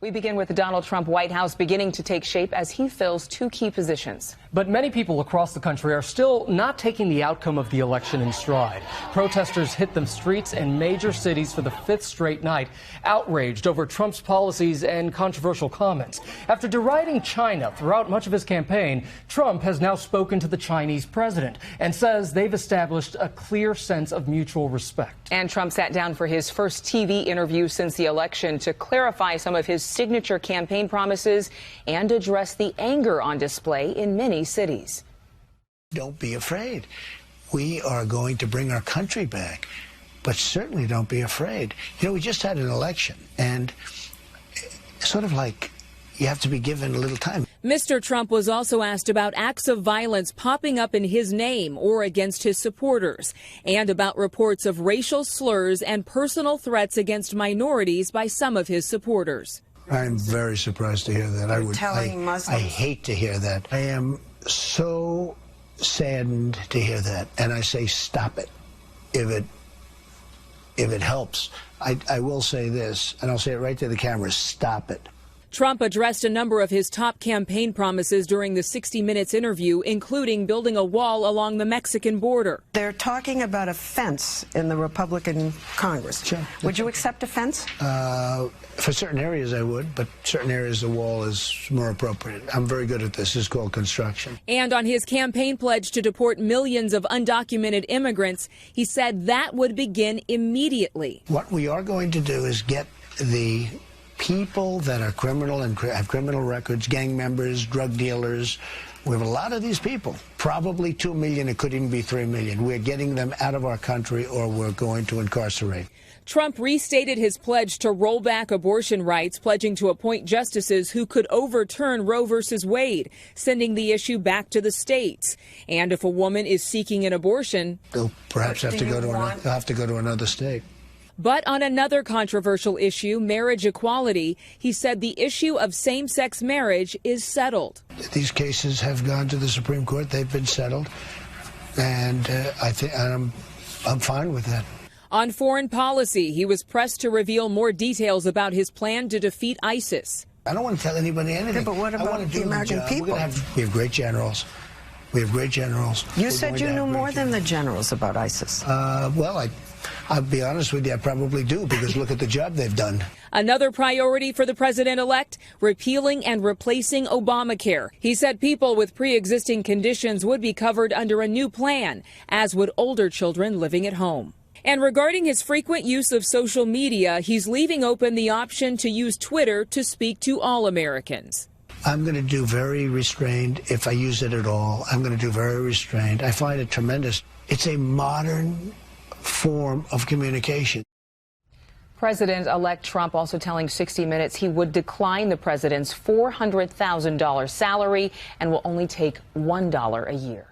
We begin with the Donald Trump White House beginning to take shape as he fills two key positions. But many people across the country are still not taking the outcome of the election in stride. Protesters hit the streets in major cities for the fifth straight night, outraged over Trump's policies and controversial comments. After deriding China throughout much of his campaign, Trump has now spoken to the Chinese president and says they've established a clear sense of mutual respect. And Trump sat down for his first TV interview since the election to clarify some of his signature campaign promises and address the anger on display in many cities. Don't be afraid. We are going to bring our country back, but certainly don't be afraid. You know, we just had an election, and sort of like you have to be given a little time. Mr. Trump was also asked about acts of violence popping up in his name or against his supporters, and about reports of racial slurs and personal threats against minorities by some of his supporters. I'm very surprised to hear that. I hate to hear that. I am so saddened to hear that, and I say stop it if it helps. I will say this, and I'll say it right to the camera, stop it. Trump addressed a number of his top campaign promises during the 60 Minutes interview, including building a wall along the Mexican border. They're talking about a fence in the Republican Congress. Sure. Would you accept a fence? For certain areas I would, but certain areas the wall is more appropriate. I'm very good at this. It's called construction. And on his campaign pledge to deport millions of undocumented immigrants, he said that would begin immediately. What we are going to do is get the people that are criminal and have criminal records, gang members, drug dealers. We have a lot of these people, probably 2 million, it could even be 3 million. We're getting them out of our country or we're going to incarcerate. Trump restated his pledge to roll back abortion rights, pledging to appoint justices who could overturn Roe v. Wade, sending the issue back to the states. And if a woman is seeking an abortion, they'll perhaps have to go to another state. But on another controversial issue, marriage equality, he said the issue of same-sex marriage is settled. These cases have gone to the Supreme Court. They've been settled. And I think I'm fine with that. On foreign policy, he was pressed to reveal more details about his plan to defeat ISIS. I don't want to tell anybody anything. Yeah, but what about the American people? We have great generals. We have great generals. You said you knew more than the generals about ISIS. Well, I'll be honest with you, I probably do, because look at the job they've done. Another priority for the president-elect, repealing and replacing Obamacare. He said people with pre-existing conditions would be covered under a new plan, as would older children living at home. And regarding his frequent use of social media, he's leaving open the option to use Twitter to speak to all Americans. I'm going to do very restrained if I use it at all. I'm going to do very restrained. I find it tremendous. It's a modern form of communication. President-elect Trump also telling 60 Minutes he would decline the president's $400,000 salary and will only take $1 a year.